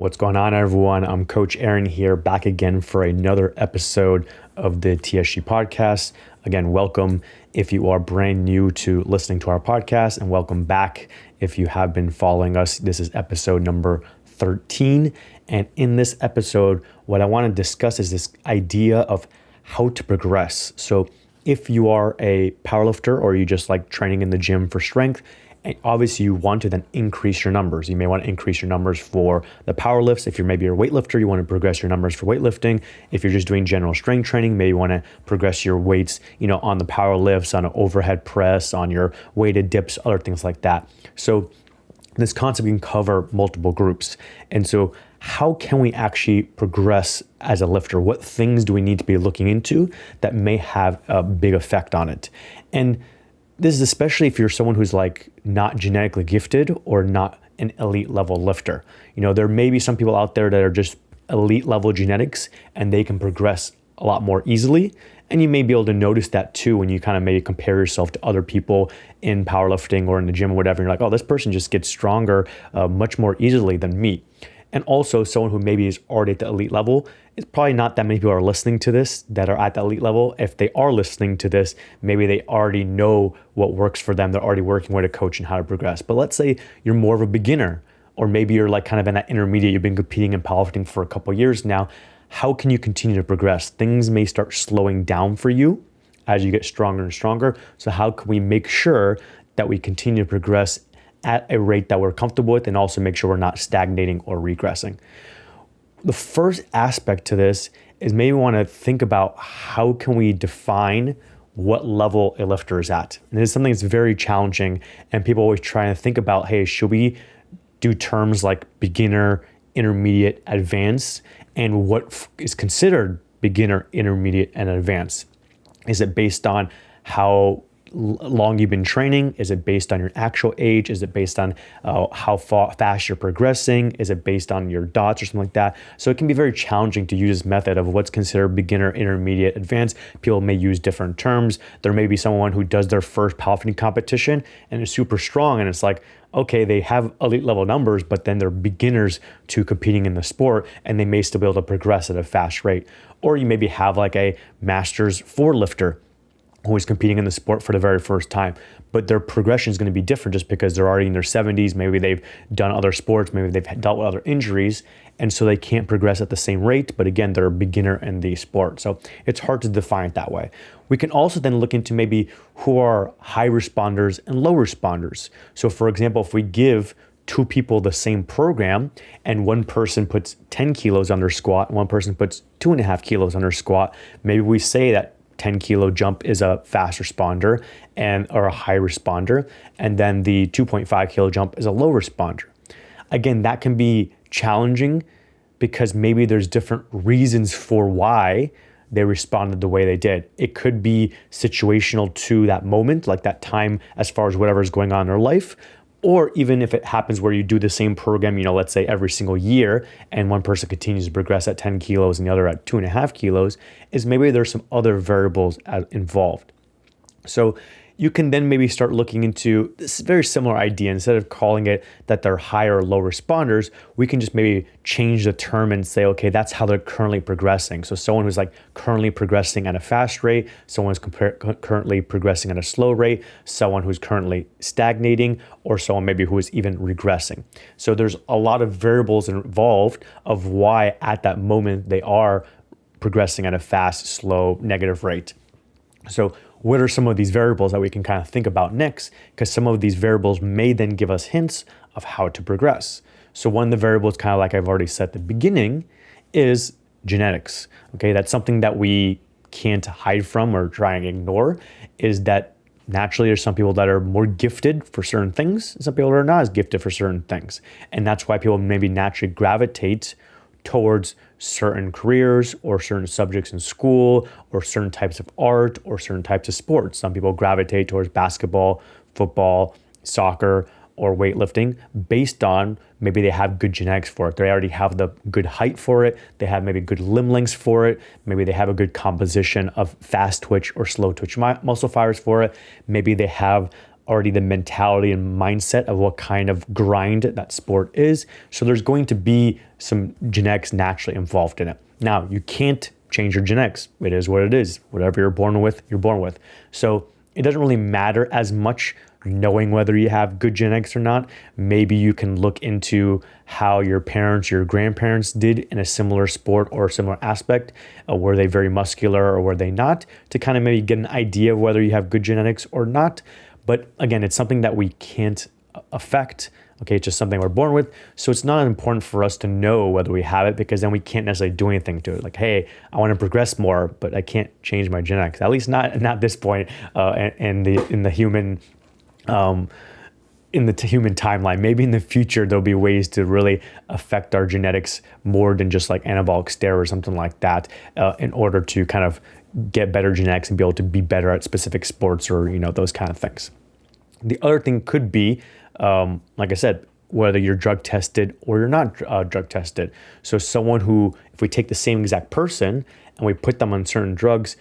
What's going on, everyone? I'm Coach Arian here, back again for another episode of the TSG Podcast. Again, welcome if you are brand new to listening to our podcast, and welcome back if you have been following us. This is episode number 13. And in this episode, what I want to discuss is this idea of how to progress. So if you are a powerlifter or you just like training in the gym for strength, and obviously you want to then increase your numbers. You may want to increase your numbers for the power lifts. If you're maybe a weightlifter, you want to progress your numbers for weightlifting. If you're just doing general strength training, maybe you want to progress your weights, on the power lifts, on an overhead press, on your weighted dips, other things like that. So this concept can cover multiple groups. And so how can we actually progress as a lifter? What things do we need to be looking into that may have a big effect on it? And this is especially if you're someone who's like not genetically gifted or not an elite level lifter. There may be some people out there that are just elite level genetics and they can progress a lot more easily. And you may be able to notice that too when you kind of maybe compare yourself to other people in powerlifting or in the gym or whatever. You're like, oh, this person just gets stronger much more easily than me. And also someone who maybe is already at the elite level, it's probably not that many people are listening to this that are at the elite level. If they are listening to this, maybe they already know what works for them. They're already working with a coach and how to progress. But let's say you're more of a beginner, or maybe you're like kind of in that intermediate, you've been competing in powerlifting for a couple of years now. How can you continue to progress? Things may start slowing down for you as you get stronger and stronger. So how can we make sure that we continue to progress at a rate that we're comfortable with, and also make sure we're not stagnating or regressing? The first aspect to this is maybe we want to think about how can we define what level a lifter is at. And this is something that's very challenging, and people always try to think about, hey, should we do terms like beginner, intermediate, advanced, and what is considered beginner, intermediate, and advanced? Is it based on how long you've been training? Is it based on your actual age? Is it based on how fast you're progressing? Is it based on your dots or something like that? So it can be very challenging to use this method of what's considered beginner, intermediate, advanced. People may use different terms. There may be someone who does their first powerlifting competition and is super strong, and it's like, okay, they have elite level numbers, but then they're beginners to competing in the sport, and they may still be able to progress at a fast rate. Or you maybe have like a master's 4 lifter who is competing in the sport for the very first time, but their progression is going to be different just because they're already in their 70s. Maybe they've done other sports, maybe they've dealt with other injuries, and so they can't progress at the same rate, but again, they're a beginner in the sport. So it's hard to define it that way. We can also then look into maybe who are high responders and low responders. So for example, if we give two people the same program and one person puts 10 kilos on their squat and one person puts 2.5 kilos on their squat, maybe we say that 10 kilo jump is a fast responder or a high responder, and then the 2.5 kilo jump is a low responder. Again, that can be challenging because maybe there's different reasons for why they responded the way they did. It could be situational to that moment, like that time as far as whatever is going on in their life. Or even if it happens where you do the same program, let's say every single year, and one person continues to progress at 10 kilos and the other at 2.5 kilos, is maybe there's some other variables involved. So you can then maybe start looking into this very similar idea. Instead of calling it that they're high or low responders, we can just maybe change the term and say, okay, that's how they're currently progressing. So someone who's like currently progressing at a fast rate, someone who's currently progressing at a slow rate, someone who's currently stagnating, or someone maybe who is even regressing. So there's a lot of variables involved of why at that moment they are progressing at a fast, slow, negative rate. So what are some of these variables that we can kind of think about next? Because some of these variables may then give us hints of how to progress. So one of the variables, kind of like I've already said at the beginning, is genetics. Okay, that's something that we can't hide from or try and ignore, is that naturally there's some people that are more gifted for certain things, and some people that are not as gifted for certain things. And that's why people maybe naturally gravitate towards certain careers or certain subjects in school or certain types of art or certain types of sports. Some people gravitate towards basketball, football, soccer, or weightlifting based on maybe they have good genetics for it. They already have the good height for it. They have maybe good limb lengths for it. Maybe they have a good composition of fast twitch or slow twitch muscle fibers for it. Maybe they have already the mentality and mindset of what kind of grind that sport is. So there's going to be some genetics naturally involved in it. Now, you can't change your genetics. It is what it is. Whatever you're born with, you're born with. So it doesn't really matter as much knowing whether you have good genetics or not. Maybe you can look into how your parents, your grandparents did in a similar sport or similar aspect. Were they very muscular or were they not? To kind of maybe get an idea of whether you have good genetics or not. But again, it's something that we can't affect. Okay, it's just something we're born with. So it's not important for us to know whether we have it, because then we can't necessarily do anything to it. Like, hey, I want to progress more, but I can't change my genetics. At least not at this point in the human human timeline. Maybe in the future there'll be ways to really affect our genetics more than just like anabolic steroids or something like that, in order to kind of get better genetics and be able to be better at specific sports or those kind of things. The other thing could be, like I said, whether you're drug tested or you're not drug tested. So someone who, if we take the same exact person and we put them on certain drugs,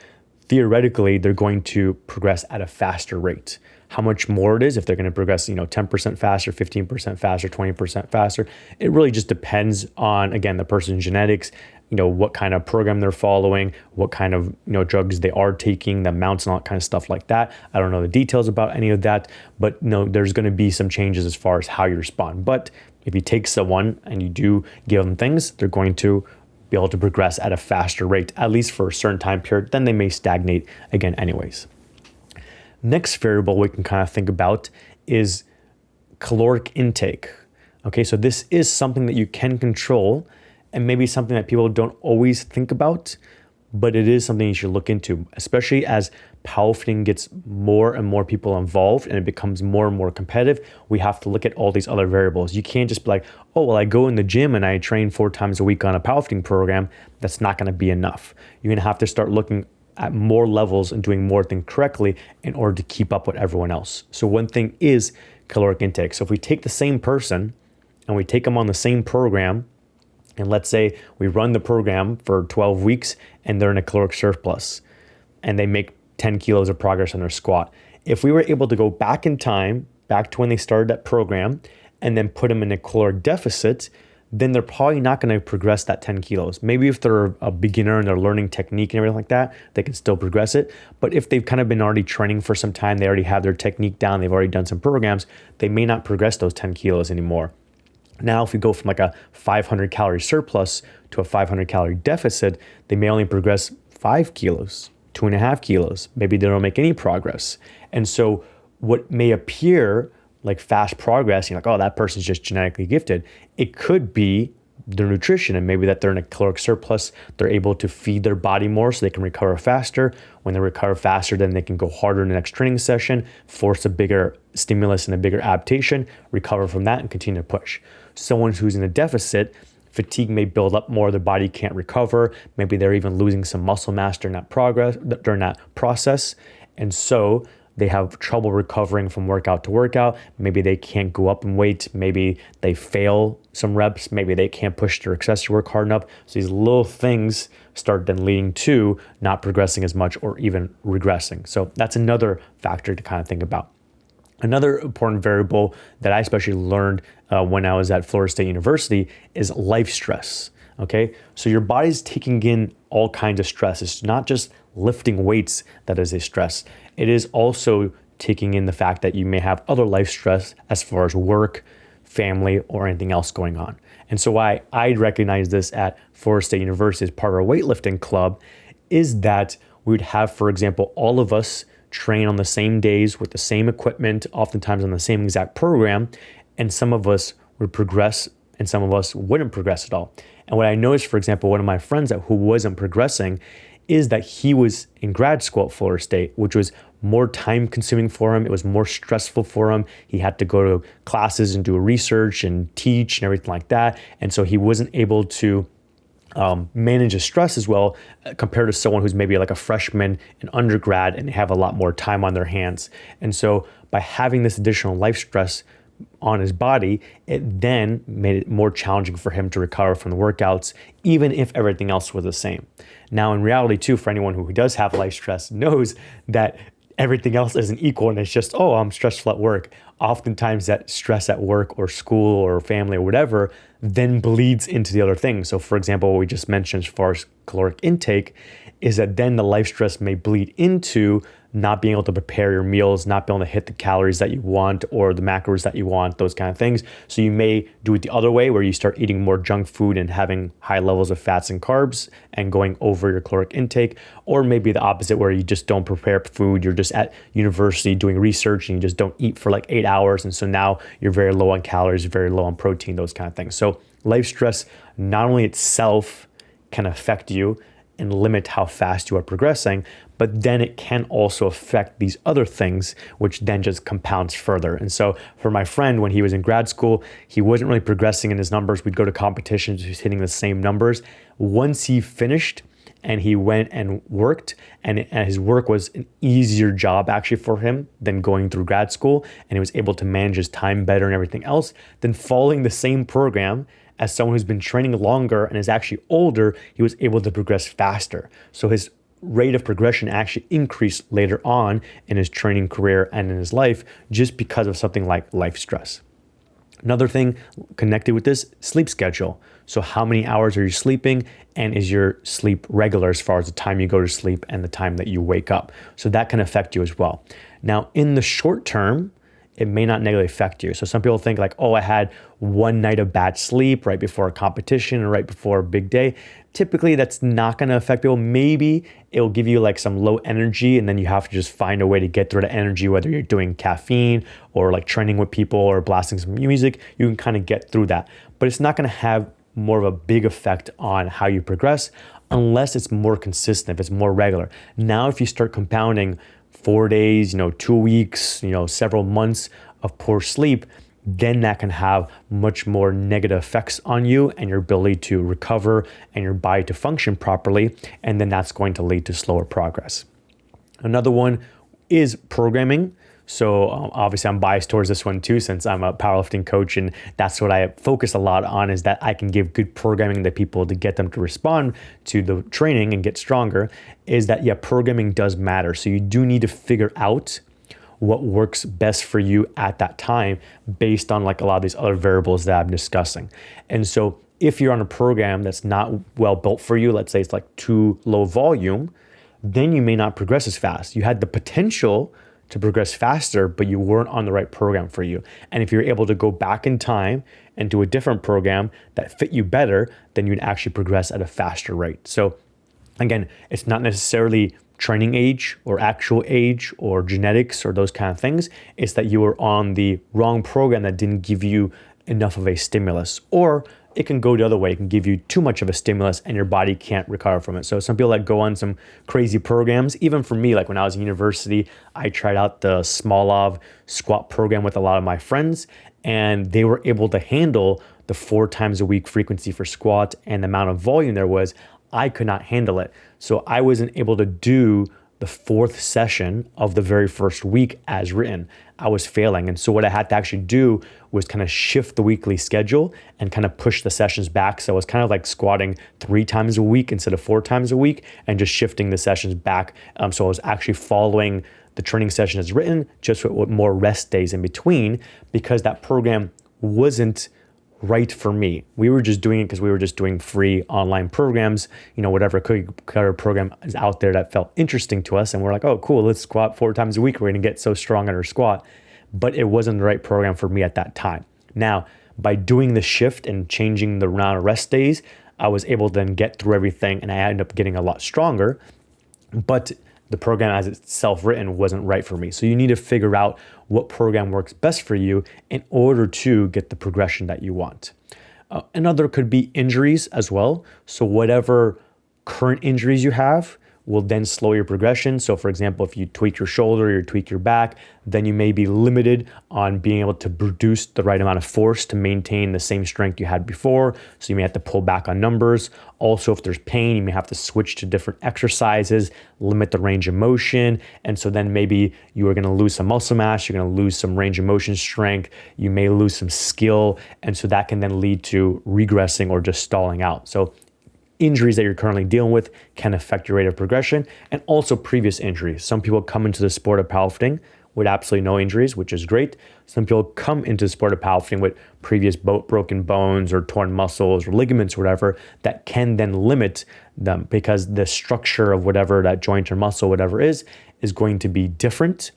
theoretically they're going to progress at a faster rate. How much more it is, if they're going to progress 10% faster, 15% faster, 20% faster, it really just depends on, again, the person's genetics, what kind of program they're following, what kind of drugs they are taking, the amounts and all that kind of stuff like that. I don't know the details about any of that, but there's going to be some changes as far as how you respond. But if you take someone and you do give them things, they're going to be able to progress at a faster rate, at least for a certain time period. Then they may stagnate again anyways. Next variable we can kind of think about is caloric intake. Okay, so this is something that you can control, and maybe something that people don't always think about, but it is something you should look into, especially as powerlifting gets more and more people involved and it becomes more and more competitive. We have to look at all these other variables. You can't just be like, oh, well, I go in the gym and I train 4 times a week on a powerlifting program. That's not going to be enough. You're going to have to start looking at more levels and doing more things correctly in order to keep up with everyone else. So one thing is caloric intake. So if we take the same person and we take them on the same program, and let's say we run the program for 12 weeks and they're in a caloric surplus and they make 10 kilos of progress on their squat. If we were able to go back in time, back to when they started that program, and then put them in a caloric deficit, then they're probably not going to progress that 10 kilos. Maybe if they're a beginner and they're learning technique and everything like that, they can still progress it. But if they've kind of been already training for some time, they already have their technique down, they've already done some programs, they may not progress those 10 kilos anymore. Now, if we go from like a 500 calorie surplus to a 500 calorie deficit, they may only progress 5 kilos, 2.5 kilos. Maybe they don't make any progress. And so what may appear like fast progress, you're like, oh, that person's just genetically gifted. It could be their nutrition, and maybe that they're in a caloric surplus, they're able to feed their body more so they can recover faster. When they recover faster, then they can go harder in the next training session, force a bigger stimulus and a bigger adaptation, recover from that and continue to push. Someone who's in a deficit, fatigue may build up more, their body can't recover. Maybe they're even losing some muscle mass during that process. And so they have trouble recovering from workout to workout. Maybe they can't go up in weight. Maybe they fail some reps. Maybe they can't push their accessory work hard enough. So these little things start then leading to not progressing as much or even regressing. So that's another factor to kind of think about. Another important variable that I especially learned when I was at Florida State University is life stress. Okay, so your body's taking in all kinds of stress. It's not just lifting weights that is a stress. It is also taking in the fact that you may have other life stress as far as work, family, or anything else going on. And so why I recognize this at Florida State University as part of our weightlifting club is that we would have, for example, all of us train on the same days with the same equipment, oftentimes on the same exact program, and some of us would progress and some of us wouldn't progress at all. And what I noticed, for example, one of my friends who wasn't progressing is that he was in grad school at Florida State, which was more time consuming for him. It was more stressful for him. He had to go to classes and do research and teach and everything like that. And so he wasn't able to manage his stress as well compared to someone who's maybe like a freshman in undergrad and have a lot more time on their hands. And so by having this additional life stress on his body, it then made it more challenging for him to recover from the workouts, even if everything else was the same. Now, in reality too, for anyone who does have life stress knows that everything else isn't equal and it's just, oh, I'm stressful at work. Oftentimes that stress at work or school or family or whatever then bleeds into the other things. So for example, what we just mentioned as far as caloric intake is that then the life stress may bleed into not being able to prepare your meals, not being able to hit the calories that you want or the macros that you want, those kind of things. So you may do it the other way where you start eating more junk food and having high levels of fats and carbs and going over your caloric intake, or maybe the opposite where you just don't prepare food. You're just at university doing research and you just don't eat for like 8 hours. And so now you're very low on calories, very low on protein, those kind of things. So life stress, not only itself can affect you and limit how fast you are progressing, but then it can also affect these other things, which then just compounds further. And so for my friend, when he was in grad school, he wasn't really progressing in his numbers. We'd go to competitions, he was hitting the same numbers. Once he finished and he went and worked, and his work was an easier job actually for him than going through grad school, and he was able to manage his time better and everything else, then following the same program as someone who's been training longer and is actually older, he was able to progress faster. So his rate of progression actually increased later on in his training career and in his life just because of something like life stress. Another thing connected with this, sleep schedule. So how many hours are you sleeping, and is your sleep regular as far as the time you go to sleep and the time that you wake up? So that can affect you as well. Now, in the short term, it may not negatively affect you. So some people think like, oh, I had one night of bad sleep right before a competition or right before a big day. Typically, that's not going to affect people. Maybe it'll give you like some low energy, and then you have to just find a way to get through the energy, whether you're doing caffeine or like training with people or blasting some music. You can kind of get through that. But it's not going to have more of a big effect on how you progress unless it's more consistent, if it's more regular. Now, if you start compounding 4 days, 2 weeks, several months of poor sleep, then that can have much more negative effects on you and your ability to recover and your body to function properly. And then that's going to lead to slower progress. Another one is programming. So obviously I'm biased towards this one too, since I'm a powerlifting coach, and that's what I focus a lot on, is that I can give good programming to people to get them to respond to the training and get stronger. Is that, yeah, programming does matter. So you do need to figure out what works best for you at that time based on like a lot of these other variables that I'm discussing. And so if you're on a program that's not well built for you, let's say it's like too low volume, then you may not progress as fast. You had the potential to progress faster, but you weren't on the right program for you. And if you're able to go back in time and do a different program that fit you better, then you'd actually progress at a faster rate. So again, it's not necessarily training age or actual age or genetics or those kind of things. It's that you were on the wrong program that didn't give you enough of a stimulus, or it can go the other way. It can give you too much of a stimulus and your body can't recover from it. So some people that go on some crazy programs, even for me, like when I was in university, I tried out the Smolov squat program with a lot of my friends, and they were able to handle the 4 times a week frequency for squat and the amount of volume there was. I could not handle it. So I wasn't able to do the 4th session of the very first week as written. I was failing. And so what I had to actually do was kind of shift the weekly schedule and kind of push the sessions back. So I was kind of like squatting 3 times a week instead of 4 times a week and just shifting the sessions back. So I was actually following the training session as written, just with more rest days in between, because that program wasn't right for me. We were just doing it because we were just doing free online programs, whatever cookie cutter program is out there that felt interesting to us. And we're like, oh, cool, let's squat 4 times a week. We're going to get so strong at our squat. But it wasn't the right program for me at that time. Now, by doing the shift and changing the amount of rest days, I was able to then get through everything, and I ended up getting a lot stronger. But the program as it's self-written wasn't right for me. So you need to figure out what program works best for you in order to get the progression that you want. Another could be injuries as well. So whatever current injuries you have will then slow your progression. So for example, if you tweak your shoulder, you tweak your back, then you may be limited on being able to produce the right amount of force to maintain the same strength you had before. So you may have to pull back on numbers. Also, if there's pain, you may have to switch to different exercises, limit the range of motion. And so then maybe you are gonna lose some muscle mass, you're gonna lose some range of motion strength, you may lose some skill. And so that can then lead to regressing or just stalling out. So injuries that you're currently dealing with can affect your rate of progression, and also previous injuries. Some people come into the sport of powerlifting with absolutely no injuries, which is great. Some people come into the sport of powerlifting with previous broken bones or torn muscles or ligaments or whatever that can then limit them because the structure of whatever that joint or muscle, whatever is going to be different.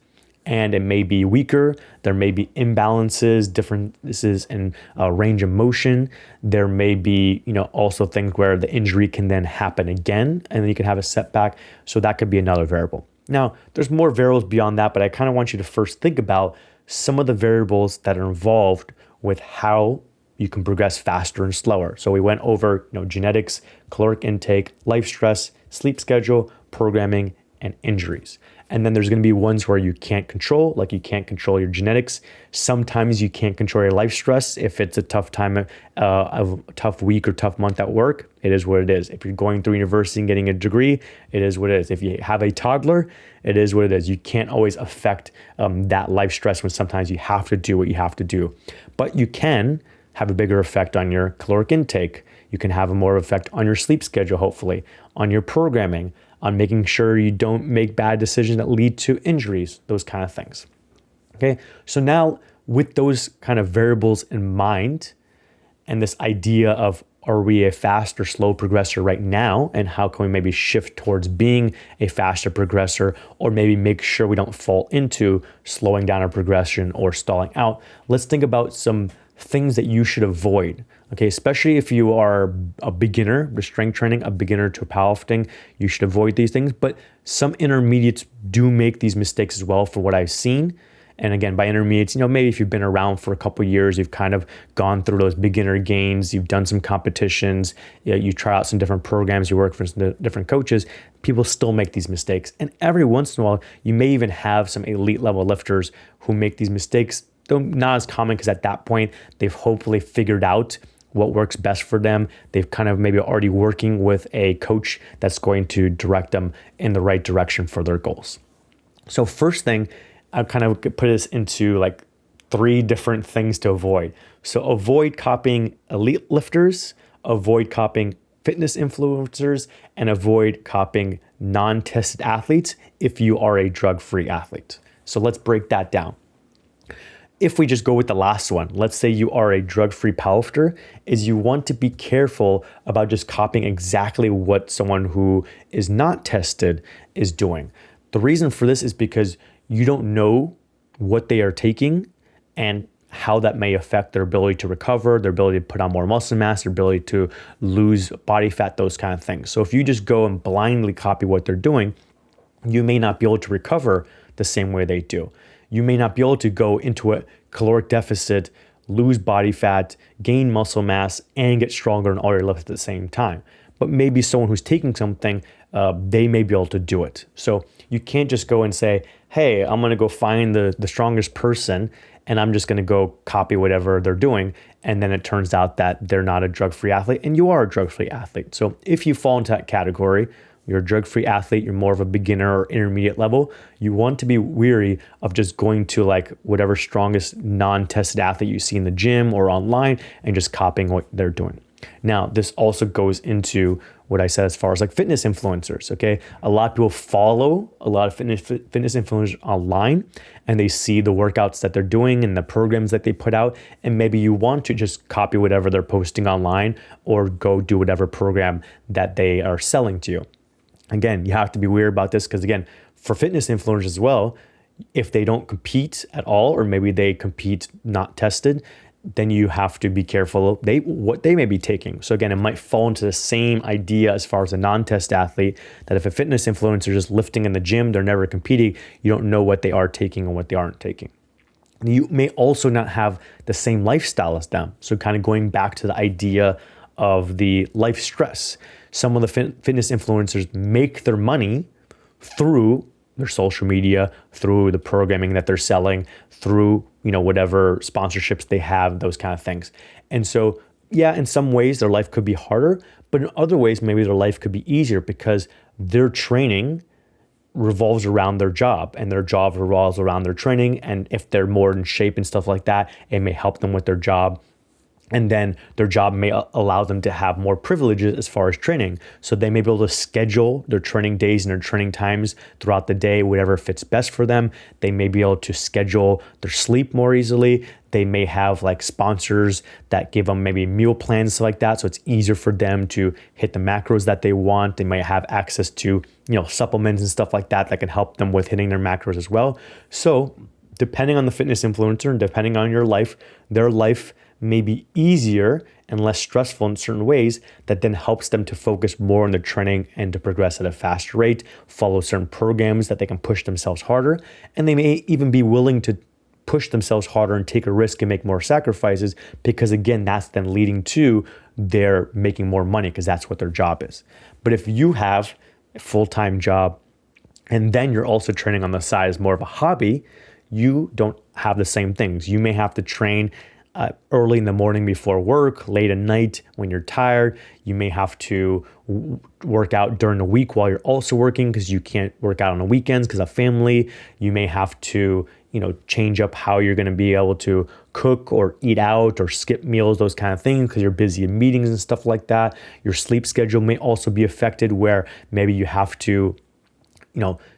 And it may be weaker. There may be imbalances, differences in range of motion. There may be, also things where the injury can then happen again, and then you can have a setback. So that could be another variable. Now, there's more variables beyond that, but I kind of want you to first think about some of the variables that are involved with how you can progress faster and slower. So we went over, genetics, caloric intake, life stress, sleep schedule, programming, and injuries. And then there's going to be ones where you can't control, like you can't control your genetics. Sometimes you can't control your life stress. If it's a tough time, a tough week or tough month at work, it is what it is. If you're going through university and getting a degree, it is what it is. If you have a toddler, it is what it is. You can't always affect that life stress when sometimes you have to do what you have to do. But you can have a bigger effect on your caloric intake. You can have a more effect on your sleep schedule, hopefully, on your programming, on making sure you don't make bad decisions that lead to injuries, those kind of things. Okay, so now with those kind of variables in mind and this idea of are we a fast or slow progressor right now, and how can we maybe shift towards being a faster progressor, or maybe make sure we don't fall into slowing down our progression or stalling out. Let's think about some things that you should avoid. Okay, especially if you are a beginner to strength training, a beginner to powerlifting, you should avoid these things. But some intermediates do make these mistakes as well, for what I've seen. And again, by intermediates, maybe if you've been around for a couple of years, you've kind of gone through those beginner gains, you've done some competitions, you try out some different programs, you work for some different coaches, people still make these mistakes. And every once in a while, you may even have some elite level lifters who make these mistakes, though not as common, because at that point, they've hopefully figured out what works best for them. They've kind of maybe already working with a coach that's going to direct them in the right direction for their goals. So first thing, I kind of put this into like 3 different things to avoid. So avoid copying elite lifters, avoid copying fitness influencers, and avoid copying non-tested athletes if you are a drug-free athlete. So let's break that down. If we just go with the last one, let's say you are a drug-free powerlifter, is you want to be careful about just copying exactly what someone who is not tested is doing. The reason for this is because you don't know what they are taking and how that may affect their ability to recover, their ability to put on more muscle mass, their ability to lose body fat, those kind of things. So if you just go and blindly copy what they're doing, you may not be able to recover the same way they do. You may not be able to go into a caloric deficit, lose body fat, gain muscle mass, and get stronger in all your lifts at the same time. But maybe someone who's taking something, they may be able to do it. So you can't just go and say, hey, I'm gonna go find the strongest person and I'm just gonna go copy whatever they're doing. And then it turns out that they're not a drug-free athlete and you are a drug-free athlete. So if you fall into that category, you're a drug-free athlete, you're more of a beginner or intermediate level, you want to be weary of just going to like whatever strongest non-tested athlete you see in the gym or online and just copying what they're doing. Now, this also goes into what I said as far as like fitness influencers, okay? A lot of people follow a lot of fitness influencers online and they see the workouts that they're doing and the programs that they put out, and maybe you want to just copy whatever they're posting online or go do whatever program that they are selling to you. Again, you have to be weird about this because, again, for fitness influencers as well, if they don't compete at all, or maybe they compete not tested, then you have to be careful what they may be taking. So again, it might fall into the same idea as far as a non-test athlete, that if a fitness influencer is just lifting in the gym, they're never competing, you don't know what they are taking and what they aren't taking. And you may also not have the same lifestyle as them. So kind of going back to the idea of the life stress. Some of the fitness influencers make their money through their social media, through the programming that they're selling, through, whatever sponsorships they have, those kind of things. And so, yeah, in some ways their life could be harder, but in other ways, maybe their life could be easier because their training revolves around their job and their job revolves around their training. And if they're more in shape and stuff like that, it may help them with their job. And then their job may allow them to have more privileges as far as training. So they may be able to schedule their training days and their training times throughout the day, whatever fits best for them. They may be able to schedule their sleep more easily. They may have like sponsors that give them maybe meal plans, stuff like that. So it's easier for them to hit the macros that they want. They might have access to, supplements and stuff like that can help them with hitting their macros as well. So depending on the fitness influencer and depending on your life, their life may be easier and less stressful in certain ways that then helps them to focus more on their training and to progress at a faster rate, follow certain programs that they can push themselves harder. And they may even be willing to push themselves harder and take a risk and make more sacrifices because, again, that's then leading to their making more money because that's what their job is. But if you have a full-time job and then you're also training on the side as more of a hobby, you don't have the same things. You may have to train early in the morning before work, late at night when you're tired. You may have to work out during the week while you're also working because you can't work out on the weekends because of family. You may have to, change up how you're going to be able to cook or eat out or skip meals, those kind of things because you're busy in meetings and stuff like that. Your sleep schedule may also be affected where maybe you have to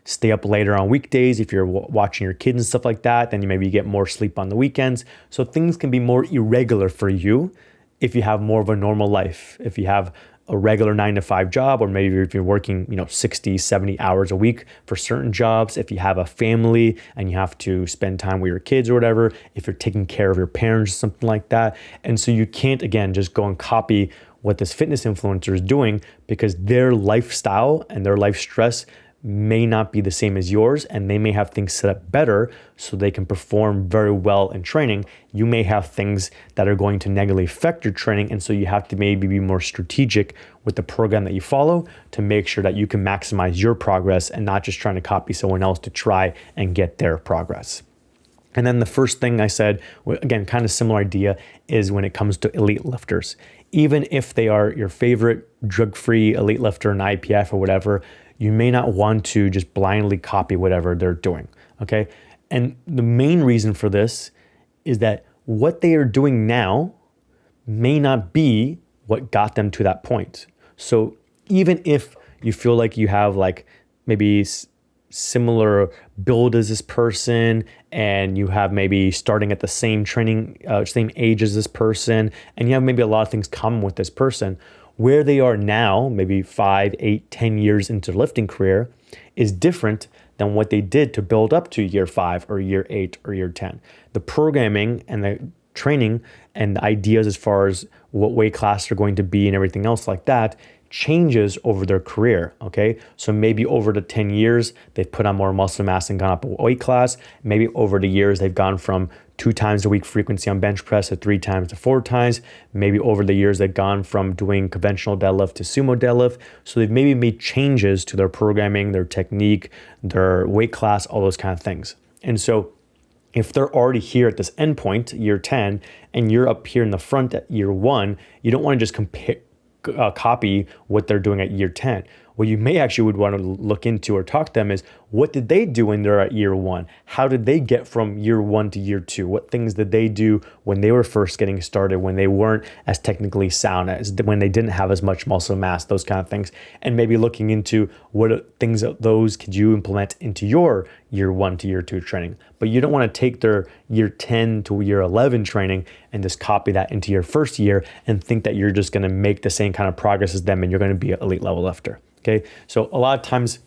stay up later on weekdays. If you're watching your kids and stuff like that, then you maybe get more sleep on the weekends. So things can be more irregular for you if you have more of a normal life. If you have a regular 9-to-5 job, or maybe if you're working, 60, 70 hours a week for certain jobs, if you have a family and you have to spend time with your kids or whatever, if you're taking care of your parents, something like that. And so you can't, again, just go and copy what this fitness influencer is doing because their lifestyle and their life stress may not be the same as yours, and they may have things set up better so they can perform very well in training. You may have things that are going to negatively affect your training, and so you have to maybe be more strategic with the program that you follow to make sure that you can maximize your progress and not just trying to copy someone else to try and get their progress. And then the first thing I said, again, kind of similar idea, is when it comes to elite lifters. Even if they are your favorite drug-free elite lifter in IPF or whatever, you may not want to just blindly copy whatever they're doing, okay? And the main reason for this is that what they are doing now may not be what got them to that point. So even if you feel like you have like maybe similar build as this person and you have maybe starting at the same same age as this person, and you have maybe a lot of things common with this person, where they are now, maybe 5, 8, 10 years into their lifting career, is different than what they did to build up to year 5 or year 8 or year 10. The programming and the training and the ideas as far as what weight class they're going to be and everything else like that changes over their career, okay? So maybe over the 10 years, they've put on more muscle mass and gone up a weight class. Maybe over the years, they've gone from 2 times a week frequency on bench press to 3 times to 4 times. Maybe over the years, they've gone from doing conventional deadlift to sumo deadlift. So they've maybe made changes to their programming, their technique, their weight class, all those kind of things. And so if they're already here at this endpoint, year 10, and you're up here in the front at year 1, you don't want to just copy what they're doing at year 10. What you may actually would want to look into or talk to them is, what did they do when they're at year 1? How did they get from year 1 to year 2? What things did they do when they were first getting started, when they weren't as technically sound, as when they didn't have as much muscle mass, those kind of things. And maybe looking into what things of those could you implement into your year 1 to year 2 training. But you don't want to take their year 10 to year 11 training and just copy that into your first year and think that you're just going to make the same kind of progress as them and you're going to be an elite level lifter. Okay, so a lot of times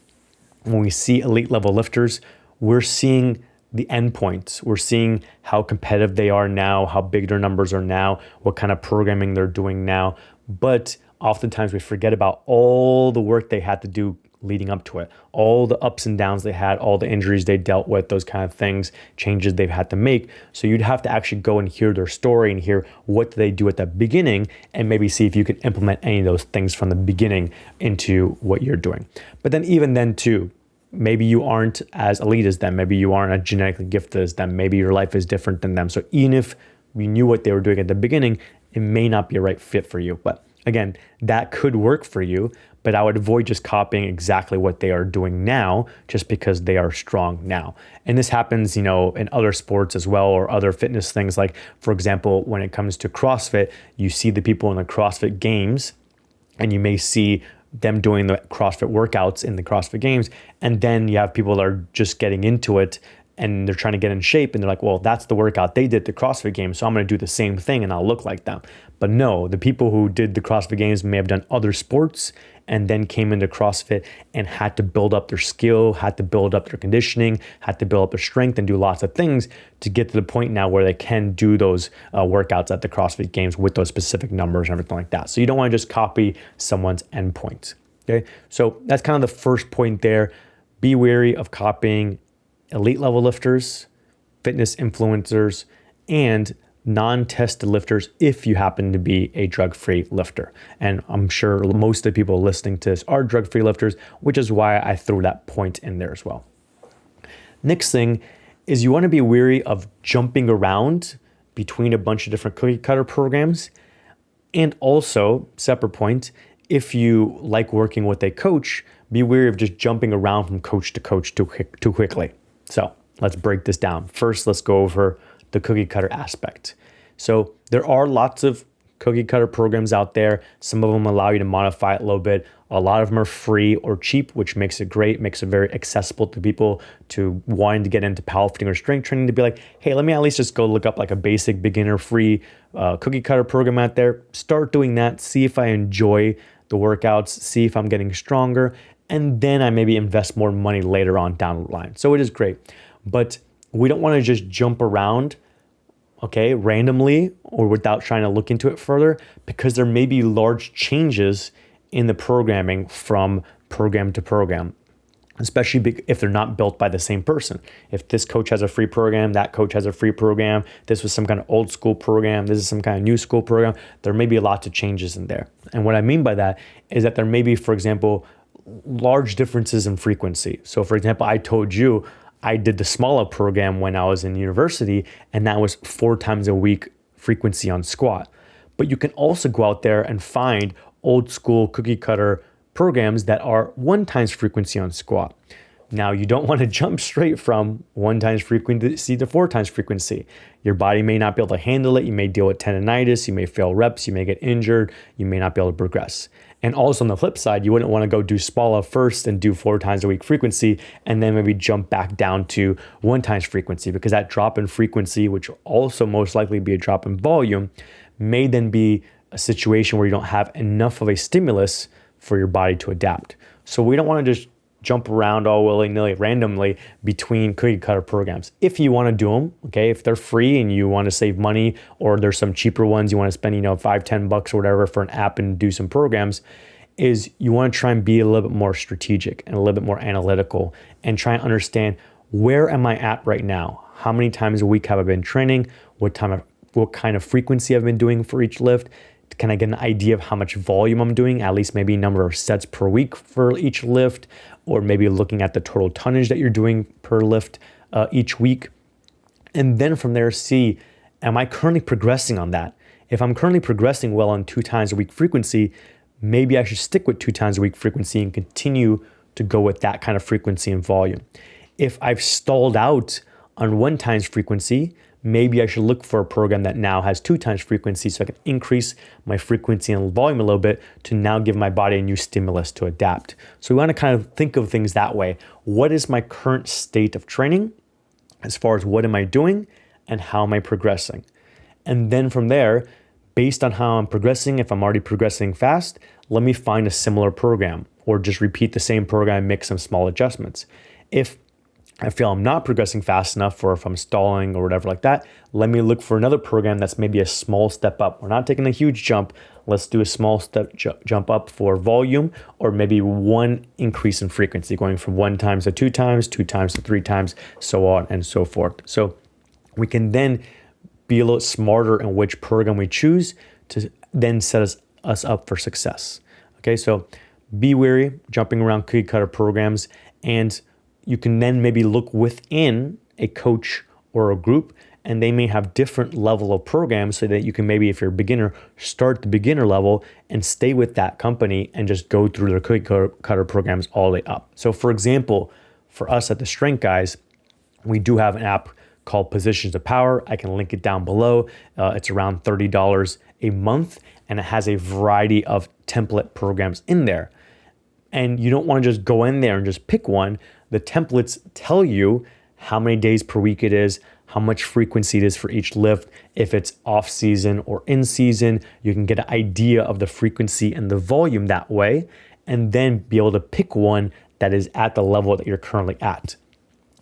when we see elite level lifters, we're seeing the endpoints. We're seeing how competitive they are now, how big their numbers are now, what kind of programming they're doing now. But oftentimes we forget about all the work they had to do leading up to it, all the ups and downs they had, all the injuries they dealt with, those kind of things, changes they've had to make. So you'd have to actually go and hear their story and hear what they do at the beginning and maybe see if you can implement any of those things from the beginning into what you're doing. But then even then too, maybe you aren't as elite as them. Maybe you aren't as genetically gifted as them. Maybe your life is different than them. So even if we knew what they were doing at the beginning, it may not be a right fit for you. But Again, that could work for you, but I would avoid just copying exactly what they are doing now just because they are strong now. And this happens, in other sports as well, or other fitness things. Like, for example, when it comes to CrossFit, you see the people in the CrossFit Games, and you may see them doing the CrossFit workouts in the CrossFit Games. And then you have people that are just getting into it and they're trying to get in shape, and they're like, well, that's the workout they did at the CrossFit Games, so I'm going to do the same thing and I'll look like them. But no, the people who did the CrossFit Games may have done other sports and then came into CrossFit and had to build up their skill, had to build up their conditioning, had to build up their strength and do lots of things to get to the point now where they can do those workouts at the CrossFit Games with those specific numbers and everything like that. So you don't want to just copy someone's endpoints. Okay, so that's kind of the first point there. Be wary of copying elite level lifters, fitness influencers, and non-tested lifters if you happen to be a drug-free lifter. And I'm sure most of the people listening to this are drug-free lifters, which is why I threw that point in there as well. Next thing is you want to be wary of jumping around between a bunch of different cookie cutter programs. And also, separate point, if you like working with a coach, be wary of just jumping around from coach to coach too quickly. So let's break this down. First, let's go over the cookie cutter aspect. So there are lots of cookie cutter programs out there. Some of them allow you to modify it a little bit. A lot of them are free or cheap, which makes it great, makes it very accessible to people to wanting to get into powerlifting or strength training, to be like, hey, let me at least just go look up like a basic beginner free cookie cutter program out there. Start doing that, see if I enjoy the workouts, see if I'm getting stronger, and then I maybe invest more money later on down the line. So it is great, but we don't want to just jump around, okay, randomly or without trying to look into it further, because there may be large changes in the programming from program to program, especially if they're not built by the same person. If this coach has a free program, that coach has a free program, this was some kind of old school program, this is some kind of new school program, there may be lots of changes in there. And what I mean by that is that there may be, for example, large differences in frequency. So for example, I told you I did the smaller program when I was in university, and that was 4 times a week frequency on squat. But you can also go out there and find old school cookie cutter programs that are 1 times frequency on squat. Now, you don't want to jump straight from 1 times frequency to 4 times frequency. Your body may not be able to handle it. You may deal with tendonitis. You may fail reps. You may get injured. You may not be able to progress. And also on the flip side, you wouldn't want to go do SPALA first and do 4 times a week frequency, and then maybe jump back down to 1 times frequency, because that drop in frequency, which will also most likely be a drop in volume, may then be a situation where you don't have enough of a stimulus for your body to adapt. So we don't want to just jump around all willy-nilly, randomly between cookie cutter programs. If you want to do them, okay, if they're free and you want to save money, or there's some cheaper ones you want to spend, $5-10 or whatever for an app and do some programs, is you want to try and be a little bit more strategic and a little bit more analytical and try and understand, where am I at right now? How many times a week have I been training? What kind of frequency I've been doing for each lift? Can I get an idea of how much volume I'm doing, at least maybe number of sets per week for each lift, or maybe looking at the total tonnage that you're doing per lift each week. And then from there, see, am I currently progressing on that? If I'm currently progressing well on 2 times a week frequency, maybe I should stick with 2 times a week frequency and continue to go with that kind of frequency and volume. If I've stalled out on 1 times frequency, maybe I should look for a program that now has 2 times frequency, so I can increase my frequency and volume a little bit to now give my body a new stimulus to adapt. So we want to kind of think of things that way. What is my current state of training as far as what am I doing and how am I progressing? And then from there, based on how I'm progressing, if I'm already progressing fast, let me find a similar program, or just repeat the same program and make some small adjustments. If I feel I'm not progressing fast enough, or if I'm stalling or whatever like that, let me look for another program that's maybe a small step up. We're not taking a huge jump. Let's do a small step jump up for volume, or maybe 1 increase in frequency, going from 1 times to 2 times, 2 times to 3 times, so on and so forth. So we can then be a little smarter in which program we choose to then set us up for success. Okay, so be wary jumping around cookie cutter programs, and you can then maybe look within a coach or a group and they may have different level of programs so that you can maybe, if you're a beginner, start the beginner level and stay with that company and just go through their cookie cutter programs all the way up. So for example, for us at the Strength Guys, we do have an app called Positions of Power. I can link it down below. It's around $30 a month, and it has a variety of template programs in there. And you don't want to just go in there and just pick one. The templates tell you how many days per week it is, how much frequency it is for each lift. If it's off season or in season, you can get an idea of the frequency and the volume that way, and then be able to pick one that is at the level that you're currently at.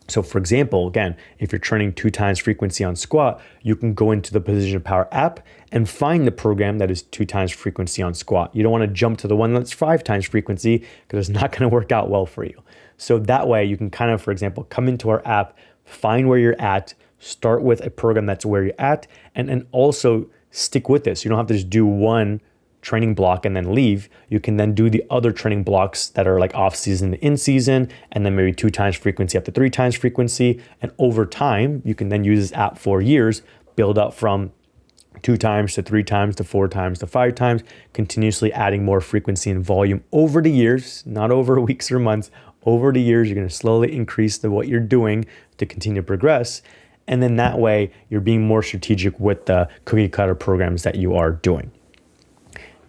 So for example, again, if you're training 2 times frequency on squat, you can go into the Position of Power app and find the program that is 2 times frequency on squat. You don't want to jump to the one that's 5 times frequency because it's not going to work out well for you. So that way you can kind of, for example, come into our app, find where you're at, start with a program that's where you're at, and also stick with this. You don't have to just do one training block and then leave. You can then do the other training blocks that are like off season to in season, and then maybe 2 times frequency up to 3 times frequency. And over time, you can then use this app for years, build up from 2 times to 3 times to 4 times to 5 times, continuously adding more frequency and volume over the years, not over weeks or months. Over the years, you're going to slowly increase what you're doing to continue to progress. And then that way, you're being more strategic with the cookie cutter programs that you are doing.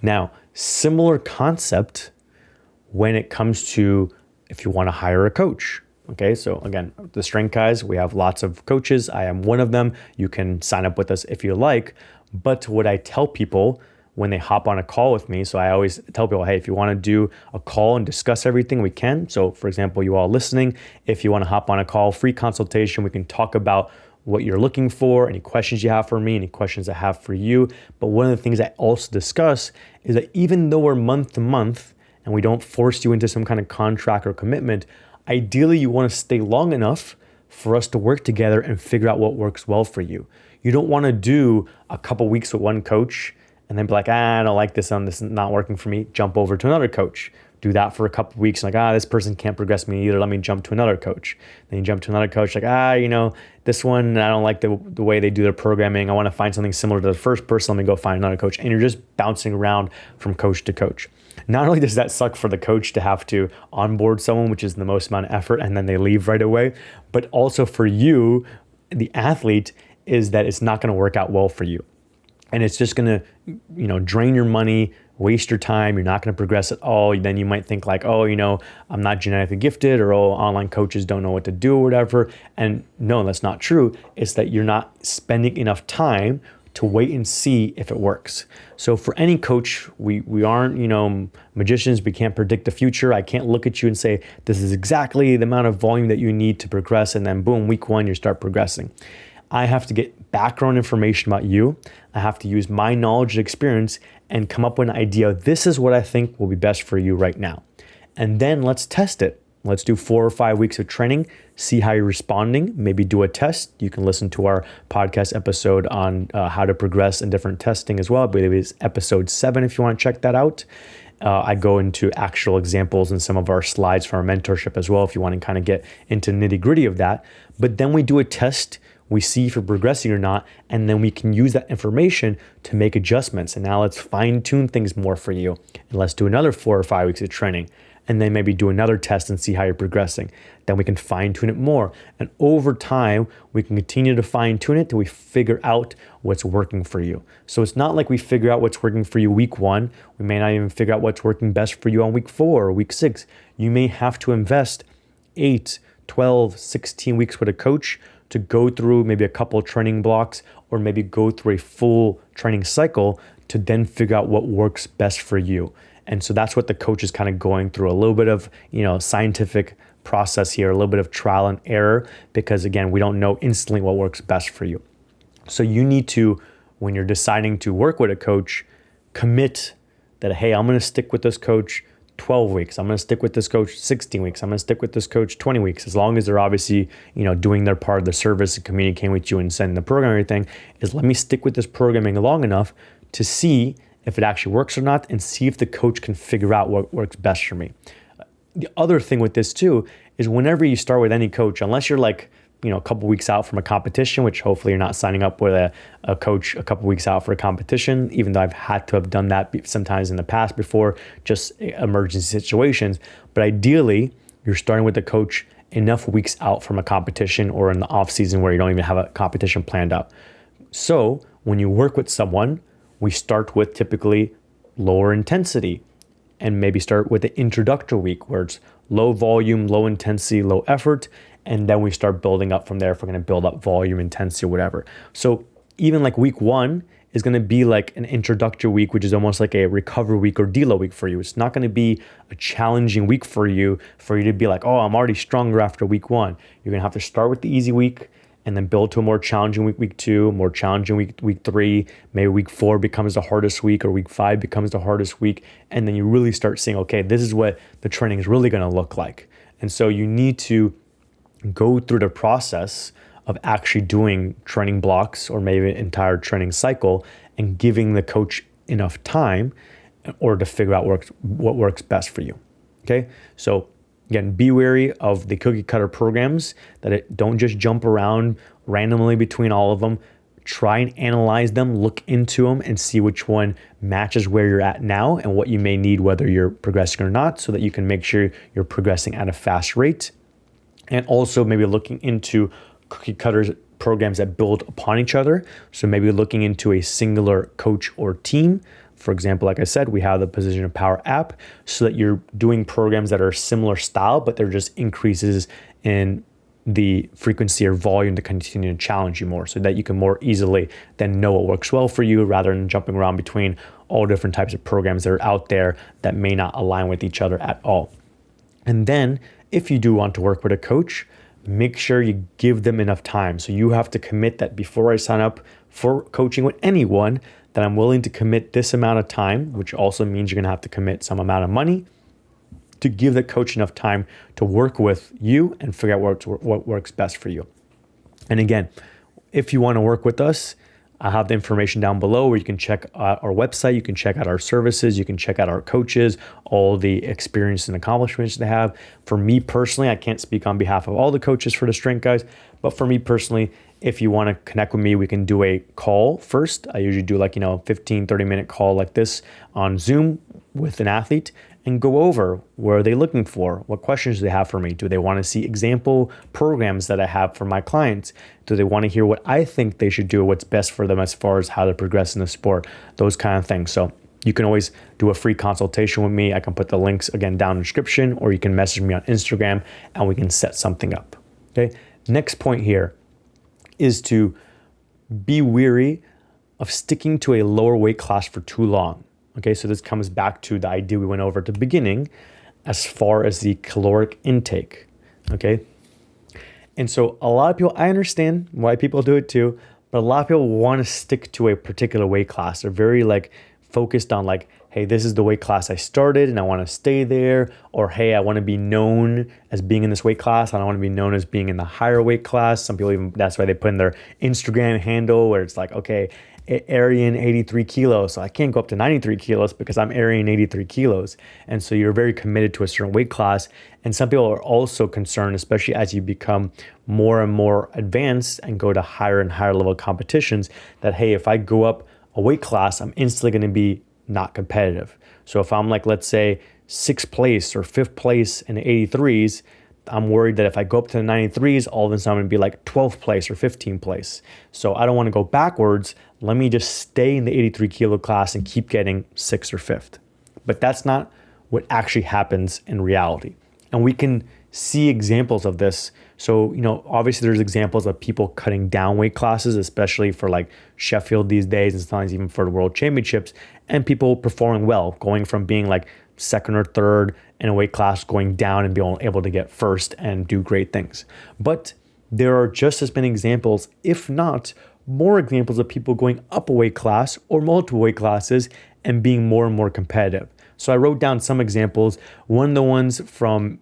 Now, similar concept when it comes to if you want to hire a coach. Okay, so again, the Strength Guys, we have lots of coaches. I am one of them. You can sign up with us if you like. But what I tell people when they hop on a call with me, so I always tell people, hey, if you want to do a call and discuss everything, we can. So for example, you all listening, if you want to hop on a call, free consultation, we can talk about what you're looking for, any questions you have for me, any questions I have for you. But one of the things I also discuss is that even though we're month to month and we don't force you into some kind of contract or commitment, ideally you want to stay long enough for us to work together and figure out what works well for you. You don't want to do a couple weeks with one coach and then be like, I don't like this, this is not working for me, jump over to another coach. Do that for a couple of weeks, like, this person can't progress me either, let me jump to another coach. Then you jump to another coach, like, this one, I don't like the way they do their programming. I want to find something similar to the first person, let me go find another coach. And you're just bouncing around from coach to coach. Not only does that suck for the coach to have to onboard someone, which is the most amount of effort, and then they leave right away, but also for you, the athlete, is that it's not going to work out well for you. And it's just going to, drain your money, waste your time. You're not going to progress at all. Then you might think like, I'm not genetically gifted, or online coaches don't know what to do or whatever. And no, that's not true. It's that you're not spending enough time to wait and see if it works. So for any coach, we aren't, magicians. We can't predict the future. I can't look at you and say, this is exactly the amount of volume that you need to progress. And then boom, week 1, you start progressing. I have to get background information about you. I have to use my knowledge and experience and come up with an idea. This is what I think will be best for you right now. And then let's test it. Let's do 4 or 5 weeks of training, see how you're responding, maybe do a test. You can listen to our podcast episode on how to progress in different testing as well. I believe it's episode 7 if you want to check that out. I go into actual examples in some of our slides for our mentorship as well if you want to kind of get into nitty gritty of that. But then we do a test. We see if you're progressing or not, and then we can use that information to make adjustments. And now let's fine tune things more for you. And let's do another 4 or 5 weeks of training, and then maybe do another test and see how you're progressing. Then we can fine tune it more. And over time, we can continue to fine tune it till we figure out what's working for you. So it's not like we figure out what's working for you week 1. We may not even figure out what's working best for you on week 4 or week 6. You may have to invest 8, 12, 16 weeks with a coach to go through maybe a couple of training blocks, or maybe go through a full training cycle to then figure out what works best for you. And so that's what the coach is kind of going through, a little bit of, scientific process here, a little bit of trial and error, because again, we don't know instantly what works best for you. So you need to, when you're deciding to work with a coach, commit that, hey, I'm going to stick with this coach 12 weeks. I'm going to stick with this coach 16 weeks. I'm going to stick with this coach 20 weeks, as long as they're obviously, doing their part of the service and communicating with you and sending the program and everything. Is let me stick with this programming long enough to see if it actually works or not, and see if the coach can figure out what works best for me. The other thing with this too is whenever you start with any coach, unless you're like a couple weeks out from a competition, which hopefully you're not signing up with a coach a couple weeks out for a competition, even though I've had to have done that sometimes in the past before, just emergency situations. But ideally, you're starting with a coach enough weeks out from a competition or in the off season where you don't even have a competition planned out. So when you work with someone, we start with typically lower intensity and maybe start with the introductory week where it's low volume, low intensity, low effort. And then we start building up from there if we're going to build up volume, intensity, or whatever. So even like week 1 is going to be like an introductory week, which is almost like a recovery week or deload week for you. It's not going to be a challenging week for you to be like, oh, I'm already stronger after week 1. You're going to have to start with the easy week and then build to a more challenging week 2, more challenging week 3. Maybe week 4 becomes the hardest week, or week 5 becomes the hardest week. And then you really start seeing, okay, this is what the training is really going to look like. And so you need to go through the process of actually doing training blocks or maybe an entire training cycle and giving the coach enough time in order to figure out what works best for you. Okay. So again, be wary of the cookie cutter programs don't just jump around randomly between all of them. Try and analyze them, look into them, and see which one matches where you're at now and what you may need, whether you're progressing or not, so that you can make sure you're progressing at a fast rate. And also maybe looking into cookie cutters programs that build upon each other. So maybe looking into a singular coach or team. For example, like I said, we have the Position of Power app, so that you're doing programs that are similar style, but they're just increases in the frequency or volume to continue to challenge you more, so that you can more easily then know what works well for you, rather than jumping around between all different types of programs that are out there that may not align with each other at all. And then if you do want to work with a coach, make sure you give them enough time. So you have to commit that before I sign up for coaching with anyone, that I'm willing to commit this amount of time, which also means you're going to have to commit some amount of money to give the coach enough time to work with you and figure out what works best for you. And again, if you want to work with us, I have the information down below where you can check out our website, you can check out our services, you can check out our coaches, all the experience and accomplishments they have. For me personally, I can't speak on behalf of all the coaches for the Strength Guys, but for me personally, if you want to connect with me, we can do a call first. I usually do 15, 30-minute call like this on Zoom with an athlete and go over what are they looking for? What questions do they have for me? Do they want to see example programs that I have for my clients? Do they want to hear what I think they should do, what's best for them as far as how to progress in the sport, those kind of things. So you can always do a free consultation with me. I can put the links again down in the description, or you can message me on Instagram and we can set something up. Okay. Next point here is to be weary of sticking to a lower weight class for too long. Okay, so this comes back to the idea we went over at the beginning as far as the caloric intake, okay? And so a lot of people, I understand why people do it too, but a lot of people want to stick to a particular weight class. They're very focused on hey, this is the weight class I started and I want to stay there, or hey, I want to be known as being in this weight class. I don't want to be known as being in the higher weight class. Some people even, that's why they put in their Instagram handle where it's okay, Arian 83 kilos. So I can't go up to 93 kilos because I'm Arian 83 kilos. And so you're very committed to a certain weight class. And some people are also concerned, especially as you become more and more advanced and go to higher and higher level competitions, that, hey, if I go up a weight class, I'm instantly going to be not competitive. So if I'm let's say 6th place or 5th place in the 83s, I'm worried that if I go up to the 93s, all of a sudden I'm going to be 12th place or 15th place. So I don't want to go backwards. Let me just stay in the 83 kilo class and keep getting 6th or 5th. But that's not what actually happens in reality. And we can see examples of this. So, obviously there's examples of people cutting down weight classes, especially for Sheffield these days, and sometimes even for the World Championships, and people performing well, going from being 2nd or 3rd in a weight class, going down and being able to get 1st and do great things. But there are just as many examples, if not more examples, of people going up a weight class or multiple weight classes and being more and more competitive. So I wrote down some examples. One of the ones from,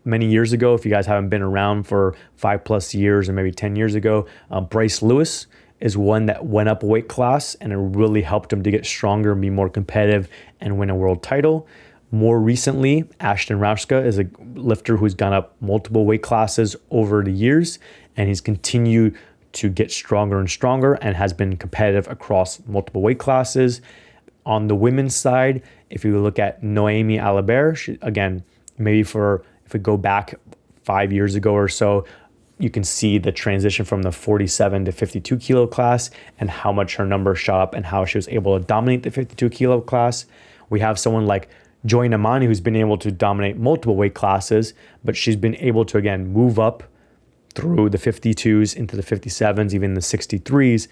many years ago, if you guys haven't been around for 5+ years or maybe 10 years ago, Bryce Lewis is one that went up a weight class and it really helped him to get stronger and be more competitive and win a world title. More recently, Ashton Rauska is a lifter who's gone up multiple weight classes over the years, and he's continued to get stronger and stronger and has been competitive across multiple weight classes. On the women's side, if you look at Noemi Alibert, again, maybe if we go back 5 years ago or so, you can see the transition from the 47 to 52 kilo class and how much her numbers shot up and how she was able to dominate the 52 kilo class. We have someone like Joy Namani, who's been able to dominate multiple weight classes, but she's been able to, again, move up through the 52s into the 57s, even the 63s,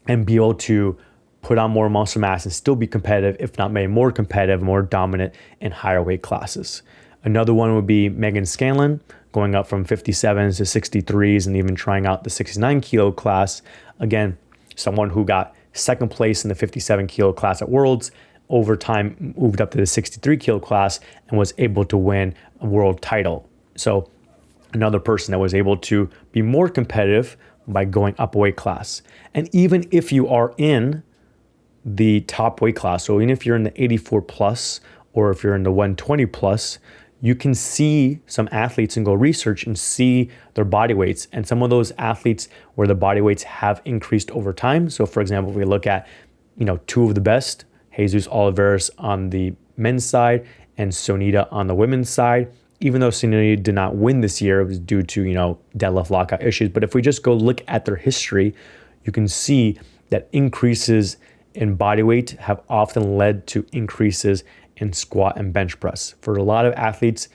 and be able to put on more muscle mass and still be competitive, if not maybe more competitive, more dominant in higher weight classes. Another one would be Megan Scanlon, going up from 57s to 63s and even trying out the 69 kilo class. Again, someone who got second place in the 57 kilo class at Worlds, over time moved up to the 63 kilo class and was able to win a world title. So another person that was able to be more competitive by going up a weight class. And even if you are in the top weight class, so even if you're in the 84 plus or if you're in the 120 plus, you can see some athletes and go research and see their body weights. And some of those athletes where the body weights have increased over time. So for example, if we look at, two of the best, Jesus Oliveras on the men's side and Sonita on the women's side. Even though Sonita did not win this year, it was due to, deadlift lockout issues. But if we just go look at their history, you can see that increases in body weight have often led to increases in squat and bench press. For a lot of athletes,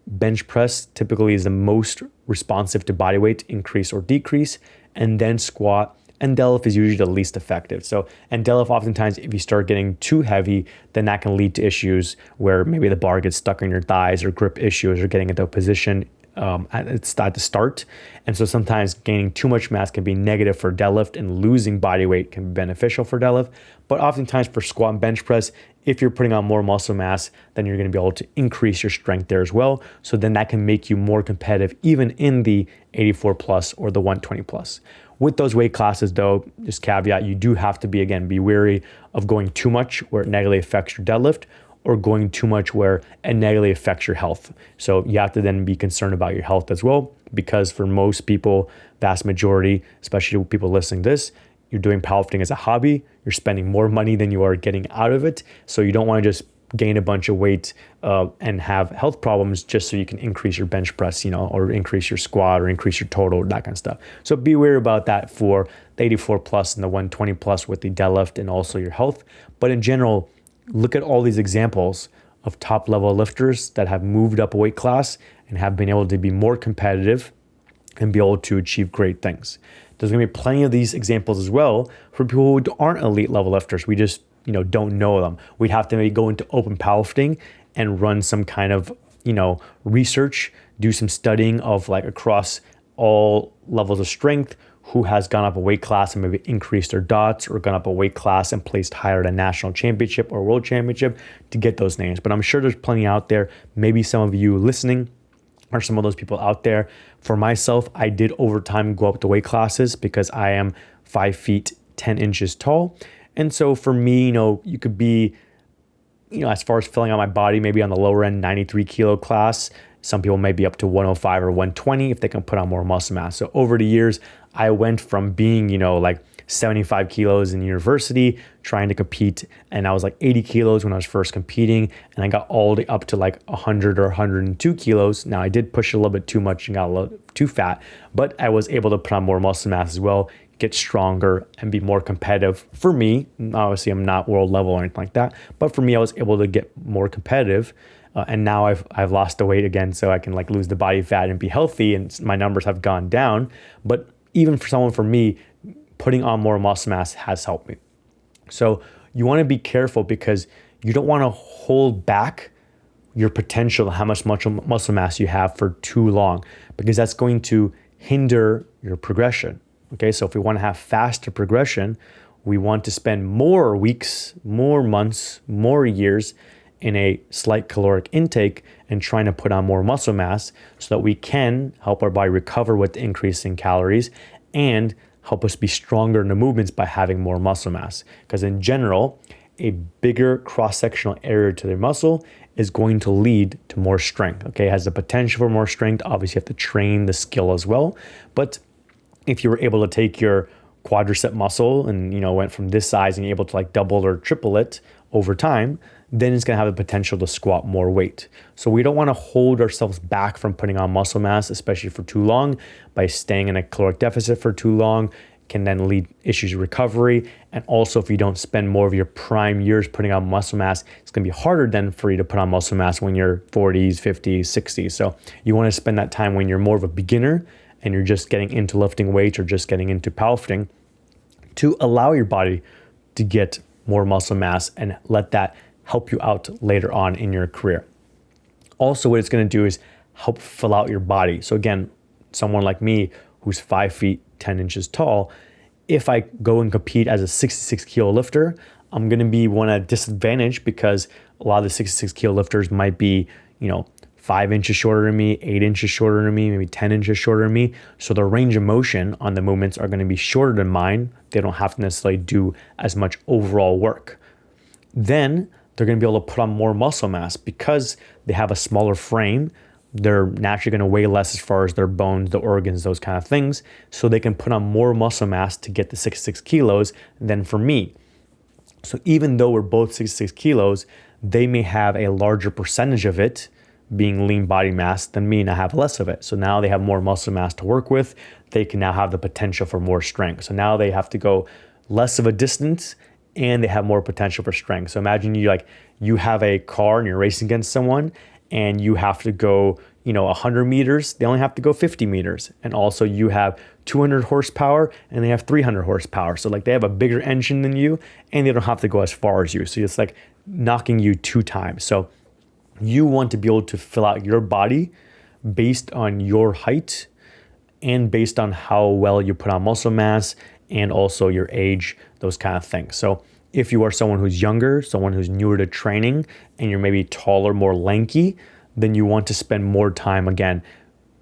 bench press typically is the most responsive to body weight increase or decrease, and then squat and deadlift is usually the least effective. And deadlift oftentimes, if you start getting too heavy, then that can lead to issues where maybe the bar gets stuck on your thighs or grip issues or getting into a position at the start. And so sometimes gaining too much mass can be negative for deadlift and losing body weight can be beneficial for deadlift. But oftentimes for squat and bench press, if you're putting on more muscle mass, then you're going to be able to increase your strength there as well. So then that can make you more competitive even in the 84 plus or the 120 plus. With those weight classes though, just caveat, you do have to be wary of going too much where it negatively affects your deadlift or going too much where it negatively affects your health. So you have to then be concerned about your health as well, because for most people, vast majority, especially people listening to this, you're doing powerlifting as a hobby, you're spending more money than you are getting out of it. So you don't want to just gain a bunch of weight and have health problems just so you can increase your bench press, or increase your squat or increase your total, that kind of stuff. So be aware about that for the 84 plus and the 120 plus with the deadlift and also your health. But in general, look at all these examples of top level lifters that have moved up a weight class and have been able to be more competitive and be able to achieve great things. There's going to be plenty of these examples as well for people who aren't elite level lifters. We just don't know them. We'd have to maybe go into open powerlifting and run some kind of, research, do some studying of like across all levels of strength, who has gone up a weight class and maybe increased their dots or gone up a weight class and placed higher at a national championship or world championship to get those names. But I'm sure there's plenty out there. Maybe some of you listening are some of those people out there. For myself, I did over time go up to weight classes because I am 5 feet 10 inches tall. And so for me, you could be, as far as filling out my body, maybe on the lower end, 93 kilo class. Some people may be up to 105 or 120 if they can put on more muscle mass. So over the years, I went from being, like 75 kilos in university trying to compete, and I was like 80 kilos when I was first competing, and I got all the way up to like 100 or 102 kilos. Now I did push it a little bit too much and got a little too fat, but I was able to put on more muscle mass as well, get stronger and be more competitive. For me, obviously I'm not world level or anything like that, but for me, I was able to get more competitive. And now I've lost the weight again, so I can like lose the body fat and be healthy, and my numbers have gone down. But even for me, putting on more muscle mass has helped me. So you want to be careful because you don't want to hold back your potential, how much muscle mass you have for too long, because that's going to hinder your progression. Okay, so if we want to have faster progression, we want to spend more weeks, more months, more years in a slight caloric intake and trying to put on more muscle mass so that we can help our body recover with the increase in calories and help us be stronger in the movements by having more muscle mass. Because in general, a bigger cross-sectional area to their muscle is going to lead to more strength. Okay, it has the potential for more strength. Obviously, you have to train the skill as well. But if you were able to take your quadricep muscle and went from this size and you're able to like double or triple it over time, then it's going to have the potential to squat more weight. So we don't want to hold ourselves back from putting on muscle mass, especially for too long. By staying in a caloric deficit for too long can then lead issues of recovery. And also, if you don't spend more of your prime years putting on muscle mass, it's going to be harder then for you to put on muscle mass when you're 40s, 50s, 60s. So you want to spend that time when you're more of a beginner and you're just getting into lifting weights or just getting into powerlifting, to allow your body to get more muscle mass and let that help you out later on in your career. Also, what it's going to do is help fill out your body. So again, someone like me who's 5 feet 10 inches tall, if I go and compete as a 66 kilo lifter, I'm going to be one at a disadvantage because a lot of the 66 kilo lifters might be, 5 inches shorter than me, 8 inches shorter than me, maybe 10 inches shorter than me. So the range of motion on the movements are going to be shorter than mine. They don't have to necessarily do as much overall work. Then they're going to be able to put on more muscle mass because they have a smaller frame. They're naturally going to weigh less as far as their bones, the organs, those kind of things. So they can put on more muscle mass to get the 66 kilos than for me. So even though we're both 66 kilos, they may have a larger percentage of it being lean body mass than me, and I have less of it. So now they have more muscle mass to work with. They can now have the potential for more strength. So now they have to go less of a distance and they have more potential for strength. So imagine you have a car and you're racing against someone and you have to go, 100 meters, they only have to go 50 meters. And also you have 200 horsepower and they have 300 horsepower. So they have a bigger engine than you and they don't have to go as far as you. So it's like knocking you 2 times. So you want to be able to fill out your body based on your height and based on how well you put on muscle mass and also your age, those kind of things. So if you are someone who's younger, someone who's newer to training, and you're maybe taller, more lanky, then you want to spend more time, again,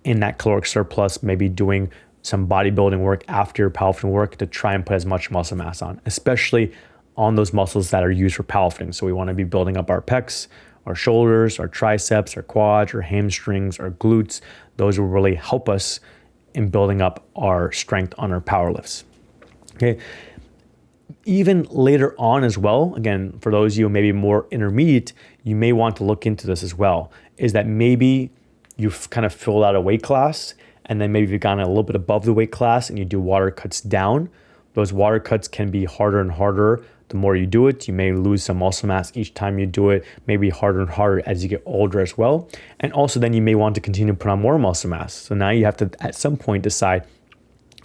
in that caloric surplus, maybe doing some bodybuilding work after your powerlifting work to try and put as much muscle mass on, especially on those muscles that are used for powerlifting. So we want to be building up our pecs, our shoulders, our triceps, our quads, our hamstrings, our glutes. Those will really help us in building up our strength on our power lifts. Okay. Even later on as well, again, for those of you maybe more intermediate, you may want to look into this as well, is that maybe you've kind of filled out a weight class and then maybe you've gone a little bit above the weight class and you do water cuts down. Those water cuts can be harder and harder. The more you do it, you may lose some muscle mass each time you do it, maybe harder and harder as you get older as well. And also then you may want to continue to put on more muscle mass. So now you have to at some point decide,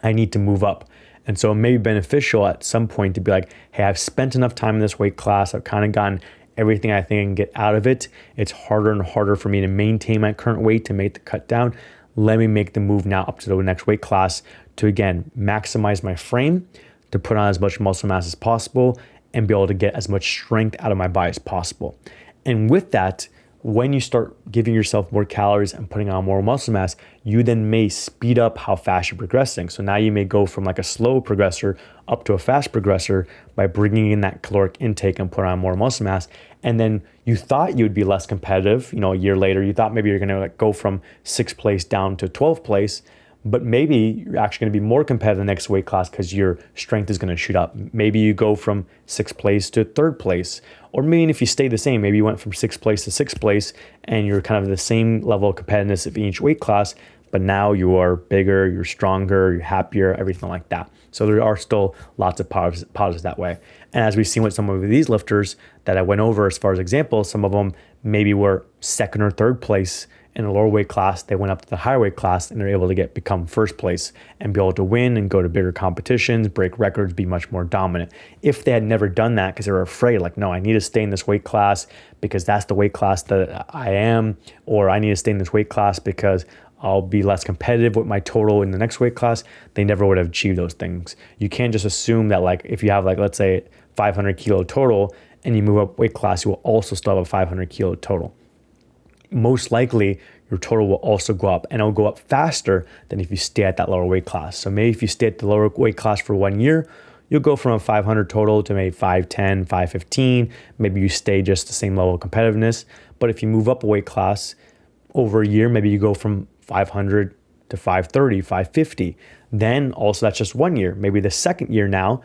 I need to move up. And so it may be beneficial at some point to be like, hey, I've spent enough time in this weight class. I've kind of gotten everything I think I can get out of it. It's harder and harder for me to maintain my current weight, to make the cut down. Let me make the move now up to the next weight class to, again, maximize my frame, to put on as much muscle mass as possible and be able to get as much strength out of my body as possible. And with that, when you start giving yourself more calories and putting on more muscle mass, you then may speed up how fast you're progressing. So now you may go from like a slow progressor up to a fast progressor by bringing in that caloric intake and put on more muscle mass. And then you thought you would be less competitive, a year later, you thought maybe you're gonna go from 6th place down to 12th place, but maybe you're actually gonna be more competitive in the next weight class because your strength is gonna shoot up. Maybe you go from 6th place to 3rd place. Or maybe if you stay the same, maybe you went from 6th place to 6th place and you're kind of the same level of competitiveness of each weight class, but now you are bigger, you're stronger, you're happier, everything like that. So there are still lots of positives that way. And as we've seen with some of these lifters that I went over as far as examples, some of them maybe were 2nd or 3rd place in a lower weight class. They went up to the higher weight class and they're able to become 1st place and be able to win and go to bigger competitions, break records, be much more dominant. If they had never done that because they were afraid, like, no, I need to stay in this weight class because that's the weight class that I am, or I need to stay in this weight class because I'll be less competitive with my total in the next weight class, they never would have achieved those things. You can't just assume that, like, if you have, like, let's say 500 kilo total and you move up weight class, you will also still have a 500 kilo total. Most likely your total will also go up, and it'll go up faster than if you stay at that lower weight class. So maybe if you stay at the lower weight class for 1 year, you'll go from a 500 total to maybe 510, 515. Maybe you stay just the same level of competitiveness. But if you move up a weight class over a year, maybe you go from 500 to 530, 550. Then also that's just 1 year. Maybe the second year now,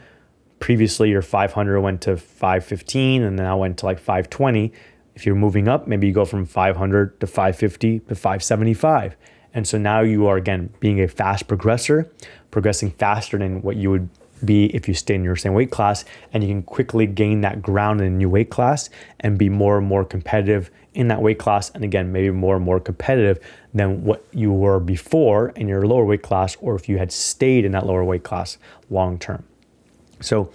previously your 500 went to 515 and now went to like 520. If you're moving up, maybe you go from 500 to 550 to 575. And so now you are, again, being a fast progressor, progressing faster than what you would be if you stay in your same weight class, and you can quickly gain that ground in a new weight class and be more and more competitive in that weight class. And again, maybe more and more competitive than what you were before in your lower weight class, or if you had stayed in that lower weight class long term. So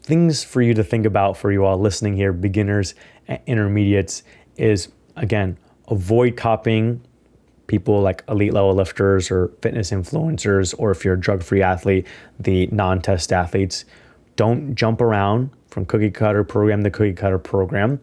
things for you to think about for you all listening here, beginners and intermediates, is again, avoid copying people like elite level lifters or fitness influencers, or if you're a drug-free athlete, the non-test athletes. Don't jump around from cookie cutter program to cookie cutter program.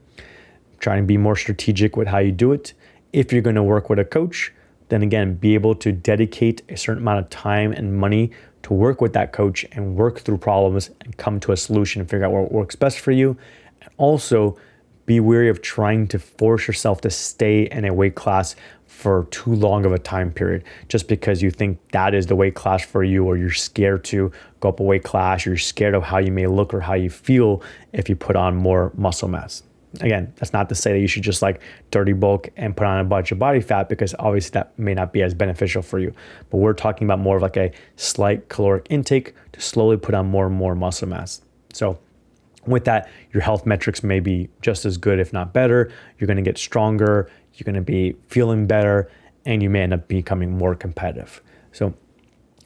Try and be more strategic with how you do it. If you're going to work with a coach, then again, be able to dedicate a certain amount of time and money to work with that coach and work through problems and come to a solution and figure out what works best for you. And also be wary of trying to force yourself to stay in a weight class for too long of a time period, just because you think that is the weight class for you, or you're scared to go up a weight class, or you're scared of how you may look or how you feel if you put on more muscle mass. Again, that's not to say that you should just like dirty bulk and put on a bunch of body fat, because obviously that may not be as beneficial for you. But we're talking about more of like a slight caloric intake to slowly put on more and more muscle mass. So with that, your health metrics may be just as good, if not better. You're going to get stronger. You're going to be feeling better, and you may end up becoming more competitive. So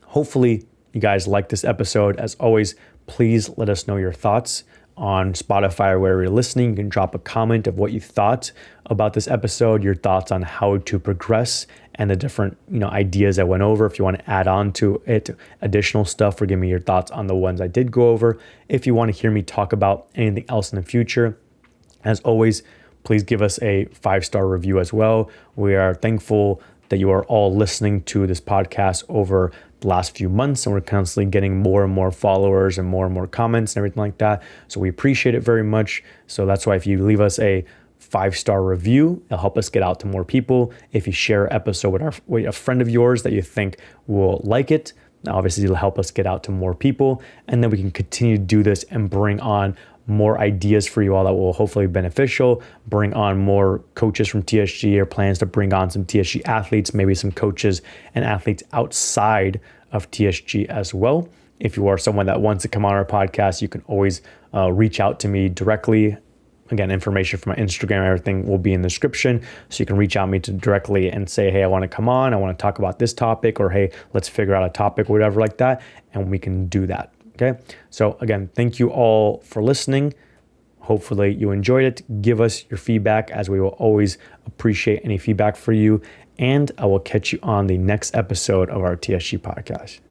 hopefully you guys like this episode. As always, please let us know your thoughts on Spotify or wherever you're listening. You can drop a comment of what you thought about this episode, your thoughts on how to progress, and the different ideas I went over. If you want to add on to it additional stuff, or give me your thoughts on the ones I did go over. If you want to hear me talk about anything else in the future, as always, please give us a 5-star review as well. We are thankful that you are all listening to this podcast over the last few months, and we're constantly getting more and more followers and more comments and everything like that. So we appreciate it very much. So that's why if you leave us a 5-star review, it'll help us get out to more people. If you share an episode with a friend of yours that you think will like it, obviously it'll help us get out to more people. And then we can continue to do this and bring on more ideas for you all that will hopefully be beneficial, bring on more coaches from TSG, or plans to bring on some TSG athletes, maybe some coaches and athletes outside of TSG as well. If you are someone that wants to come on our podcast, you can always reach out to me directly. Again, information for my Instagram, everything will be in the description. So you can reach out to me directly and say, hey, I want to come on. I want to talk about this topic, or hey, let's figure out a topic, whatever like that. And we can do that. Okay. So again, thank you all for listening. Hopefully you enjoyed it. Give us your feedback, as we will always appreciate any feedback for you. And I will catch you on the next episode of our TSG podcast.